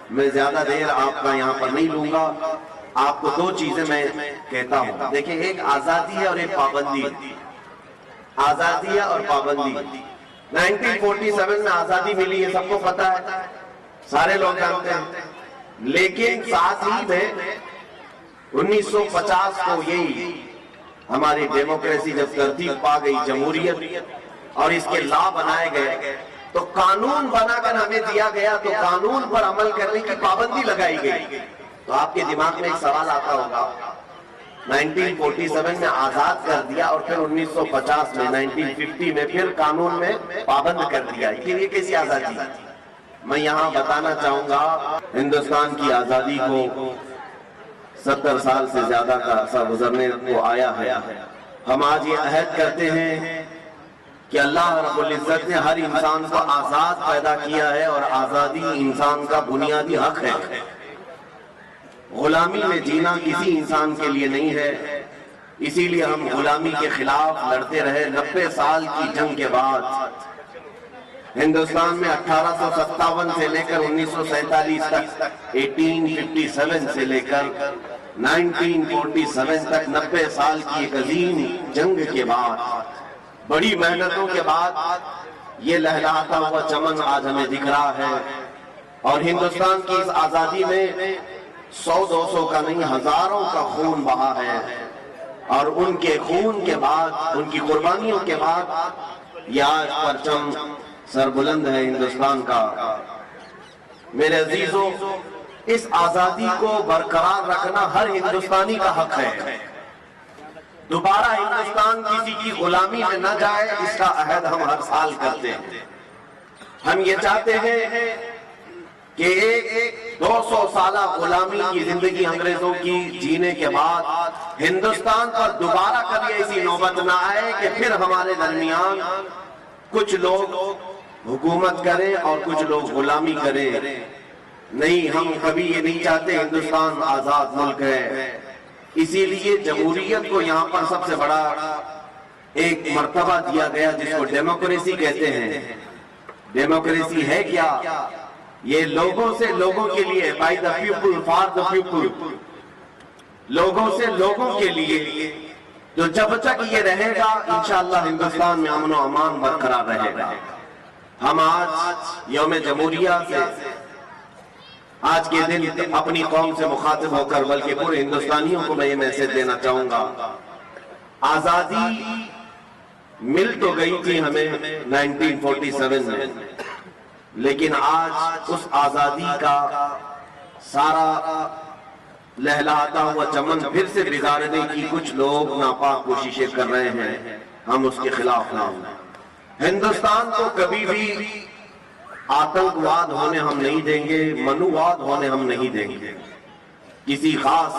میں زیادہ دیر آپ کا یہاں پر نہیں لوں گا. آپ کو دو چیزیں میں کہتا ہوں. دیکھیں، ایک آزادی ہے اور ایک پابندی ہے. آزادی ہے اور پابندی. 1947 میں آزادی ملی ہے، سب کو پتا ہے، سارے لوگ جانتے ہیں. لیکن ساتھ ہی میں 1950 کو یہی ہماری ڈیموکریسی جب ترتیب پا گئی، جمہوریت، اور اس کے لا بنائے گئے، تو قانون بنا کر ہمیں دیا گیا، تو قانون پر عمل کرنے کی پابندی لگائی گئی. تو آپ کے دماغ میں ایک سوال آتا ہوگا، 1947 میں آزاد کر دیا اور پھر 1950 میں 1950 میں پھر قانون میں پابند کر دیا، پھر یہ کیسی آزادی؟ میں یہاں بتانا چاہوں گا، ہندوستان کی آزادی کو 70 سال سے زیادہ کا عرصہ گزرنے کو آیا ہے. ہم آج یہ عہد کرتے ہیں کہ اللہ رب العزت نے ہر انسان کو آزاد پیدا کیا ہے، اور آزادی انسان کا بنیادی حق ہے. غلامی میں جینا کسی انسان کے لیے نہیں ہے. اسی لیے ہم غلامی کے خلاف لڑتے رہے. 90 سال کی جنگ کے بعد ہندوستان میں 1857 سے لے کر 1947 تک، 1857 سے لے کر 1947 تک 90 سال کی ایک عظیم جنگ کے بعد، بڑی محنتوں کے بعد، یہ لہلاتا ہوا چمن آج ہمیں دکھ رہا ہے. اور ہندوستان کی اس آزادی میں 100-200 کا نہیں، ہزاروں کا خون بہا ہے. اور ان کے خون کے بعد، ان کی قربانیوں کے بعد یہ آج پرچم سر بلند ہے ہندوستان کا. میرے عزیزوں، اس آزادی کو برقرار رکھنا ہر ہندوستانی کا حق ہے. دوبارہ ہندوستان کسی کی غلامی میں نہ جائے، اس کا عہد ہم ہر سال کرتے ہیں. ہم یہ چاہتے ہیں کہ ایک 200 سالہ غلامی کی زندگی انگریزوں کی جینے کے بعد ہندوستان پر دوبارہ کبھی ایسی نوبت نہ آئے کہ پھر ہمارے درمیان کچھ لوگ حکومت کریں اور کچھ لوگ غلامی کریں. نہیں، ہم کبھی یہ نہیں چاہتے. ہندوستان آزاد ملک ہے. اسی لیے جمہوریت کو یہاں پر سب سے بڑا ایک مرتبہ دیا گیا، جس کو ڈیموکریسی کہتے ہیں. ڈیموکریسی ہے کیا؟ یہ لوگوں سے لوگوں کے لیے، by the people for the people, لوگوں سے لوگوں کے لیے. جو جب تک یہ رہے گا، انشاءاللہ ہندوستان میں امن و امان برقرار رہے گا. ہم آج یوم جمہوریہ سے، آج کے دن اپنی قوم سے مخاطب ہو کر، بلکہ پورے ہندوستانیوں کو میں یہ میسج دینا چاہوں گا، آزادی مل تو گئی تھی ہمیں 1947 میں، لیکن آج اس آزادی کا سارا لہلاتا ہوا چمن پھر سے بگاڑنے کی کچھ لوگ ناپاک کوششیں کر رہے ہیں. ہم اس کے خلاف نہ ہوں. ہندوستان کو کبھی بھی آتنکواد ہونے ہم نہیں دیں گے، منوواد ہونے ہم نہیں دیں گے. کسی خاص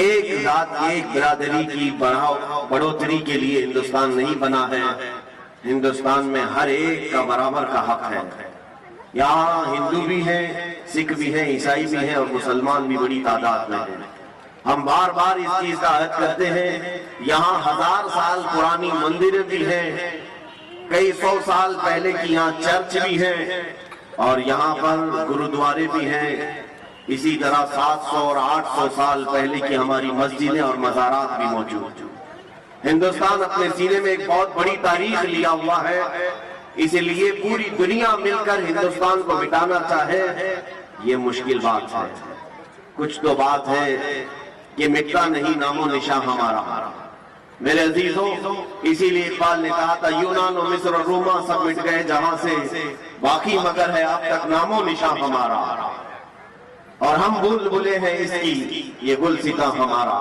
ایک ذات، ایک برادری کی بڑھوتری کے لیے ہندوستان نہیں بنا ہے. ہندوستان میں ہر ایک کا برابر کا حق ہے. یہاں ہندو بھی ہیں، سکھ بھی ہیں، عیسائی بھی ہیں، اور مسلمان بھی بڑی تعداد میں ہیں. ہم بار بار اس چیز کا عہد کرتے ہیں. یہاں 1000 سال پرانی مندریں بھی ہیں، کئی 100 سال پہلے کی یہاں چرچ بھی ہیں، اور یہاں پر گرودوارے بھی ہیں. اسی طرح 700 اور 800 سال پہلے کی ہماری مسجدیں اور مزارات بھی موجود. ہندوستان اپنے سینے میں ایک بہت بڑی تاریخ لیا ہوا ہے. اس لیے پوری دنیا مل کر ہندوستان کو مٹانا چاہے، یہ مشکل بات ہے. کچھ تو بات ہے کہ مٹتا نہیں نام و نشان ہمارا. میرے عزیزوں، اسی لیے اقبال نے کہا تھا، یونان و مصر اور روما سب مٹ گئے جہاں سے، باقی مگر ہے اب تک نام و نشان ہمارا. اور ہم بھول بھلے ہیں اس کی، یہ گلستاں ہمارا.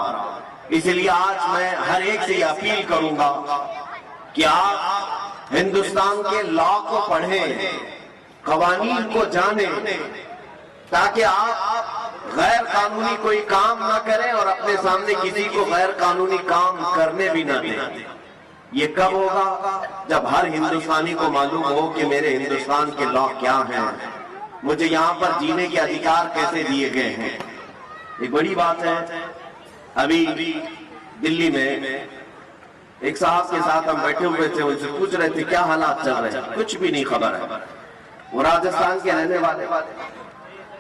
اس لیے آج میں ہر ایک سے یہ اپیل کروں گا کہ آپ ہندوستان کے لا کو پڑھیں، قوانین کو جانیں، تاکہ آپ غیر قانونی کوئی کام نہ کریں اور اپنے سامنے کسی کو غیر قانونی کام کرنے بھی نہ دیں. یہ کب ہوگا؟ جب ہر ہندوستانی کو معلوم ہو کہ میرے ہندوستان کے لا کیا ہیں، مجھے یہاں پر جینے کے ادھیکار کیسے دیے گئے ہیں. ایک بڑی بات ہے، ابھی دلی میں ایک صاحب کے ساتھ ہم بیٹھے ہوئے تھے، ان سے پوچھ رہے تھے کیا حالات چل رہے ہیں. کچھ بھی نہیں خبر ہے. وہ راجستھان کے رہنے والے،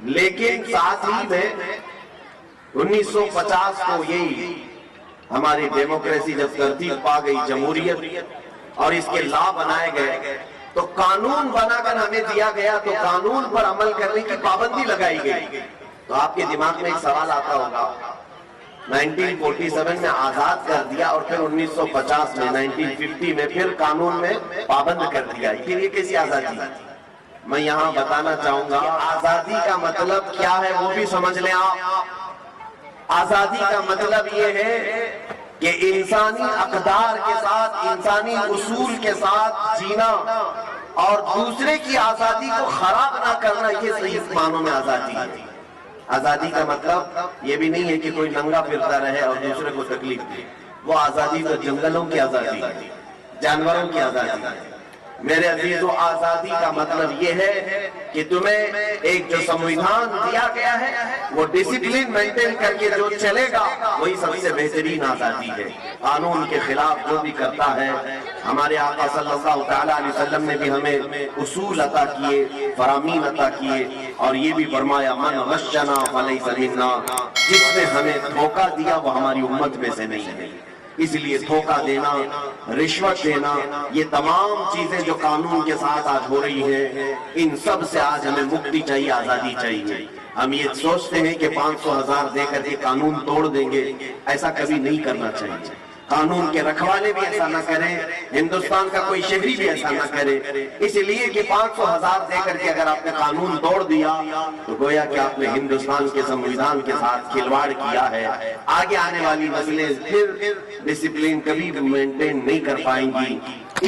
لیکن ساتھ ہی میں 1950 کو یہی ہماری ڈیموکریسی جب ترتیب پا گئی، جمہوریت اور اس کے لا بنائے گئے، تو قانون بنا کر ہمیں دیا گیا، تو قانون پر عمل کرنے کی پابندی لگائی گئی۔ تو آپ کے دماغ میں ایک سوال آتا ہوگا، 1947 میں آزاد کر دیا اور پھر 1950 میں 1950 میں پھر قانون میں پابند کر دیا، پھر یہ کیسی آزادی؟ میں یہاں بتانا چاہوں گا آزادی کا مطلب کیا ہے، وہ بھی سمجھ لیں آپ۔ آزادی کا مطلب یہ ہے کہ انسانی اقدار کے ساتھ، انسانی اصول کے ساتھ جینا اور دوسرے کی آزادی کو خراب نہ کرنا، یہ صحیح معنوں میں آزادی ہے۔ آزادی کا مطلب یہ بھی نہیں ہے کہ کوئی ننگا پھرتا رہے اور دوسرے کو تکلیف دے، وہ آزادی تو جنگلوں کی آزادی ہے، جانوروں کی آزادی ہے۔ میرے عزیزو، آزادی کا مطلب یہ ہے کہ تمہیں ایک جو سمویدھان دیا گیا ہے وہ ڈسپلن مینٹین کر کے جو چلے گا وہی سب سے بہترین آزادی ہے۔ قانون کے خلاف جو بھی کرتا ہے، ہمارے آقا صلی اللہ تعالیٰ علیہ وسلم نے بھی ہمیں اصول عطا کیے، فرامین عطا کیے، اور یہ بھی فرمایا من غشنا فلیس منا، جس نے ہمیں دھوکہ دیا وہ ہماری امت میں سے نہیں ہے۔ اس لیے دھوکہ دینا، رشوت دینا، یہ تمام چیزیں جو قانون کے ساتھ آج ہو رہی ہیں، ان سب سے آج ہمیں مکتی چاہیے، آزادی چاہیے۔ ہم یہ سوچتے ہیں کہ 500,000 دے کر کے قانون توڑ دیں گے، ایسا کبھی نہیں کرنا چاہیے۔ قانون کے رکھوالے بھی ایسا نہ کریں، ہندوستان کا کوئی شہری بھی ایسا نہ کرے، اس لیے کہ 500,000 دے کر کے اگر آپ نے قانون توڑ دیا تو گویا کہ آپ نے ہندوستان کے سمویدھان کے ساتھ کھلواڑ کیا ہے۔ آگے آنے والی نسلیں پھر ڈسپلن کبھی مینٹین نہیں کر پائیں گی۔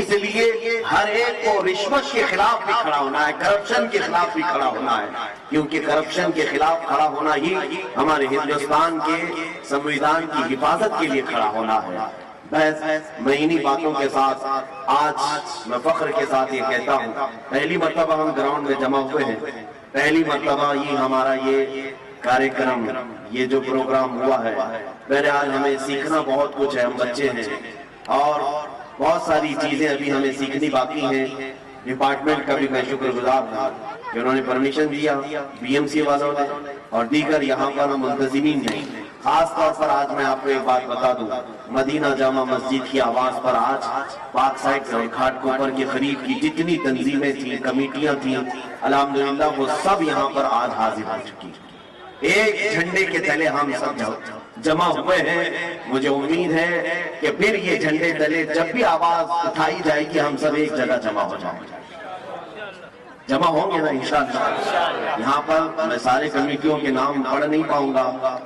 اس لیے ہر ایک کو رشوت کے خلاف بھی کھڑا ہونا ہے، کرپشن کے خلاف بھی کھڑا ہونا ہے، کیونکہ کرپشن کے خلاف کھڑا ہونا ہی ہمارے ہندوستان کے سمویدھان کی حفاظت کے لیے کھڑا ہونا ہے۔ بس میں انہی باتوں کے ساتھ آج میں فخر کے ساتھ یہ کہتا ہوں، پہلی مرتبہ ہم گراؤنڈ میں جمع ہوئے ہیں، پہلی مرتبہ یہ ہمارا یہ کارکرم، یہ جو پروگرام ہوا ہے، بہرحال ہمیں سیکھنا بہت کچھ ہے، ہم بچے ہیں اور بہت ساری چیزیں ابھی ہمیں سیکھنی باقی ہیں۔ ڈپارٹمنٹ کا بھی میں شکر گزار ہوں کہ انہوں نے پرمیشن دیا، بی ایم سی والوں نے اور دیگر یہاں پر منتظمین نے۔ خاص طور پر آج میں آپ کو ایک بات بتا دوں، مدینہ جامع مسجد کی آواز پر آج پاک سائٹ اور گھاٹ کوپر کے قریب کی جتنی تنظیمیں تھیں، کمیٹیاں تھیں، الحمدللہ وہ سب یہاں پر آج حاضر ہو چکی۔ ایک جھنڈے کے تلے ہم سب جمع ہوئے ہیں۔ مجھے امید ہے کہ پھر یہ جھنڈے تلے جب بھی آواز اٹھائی جائے گی ہم سب ایک جگہ جمع ہو جائیں گے، جمع ہوں گے نا انشاءاللہ۔ یہاں پر میں سارے کمیٹیوں کے نام پڑھ نہیں پاؤں گا،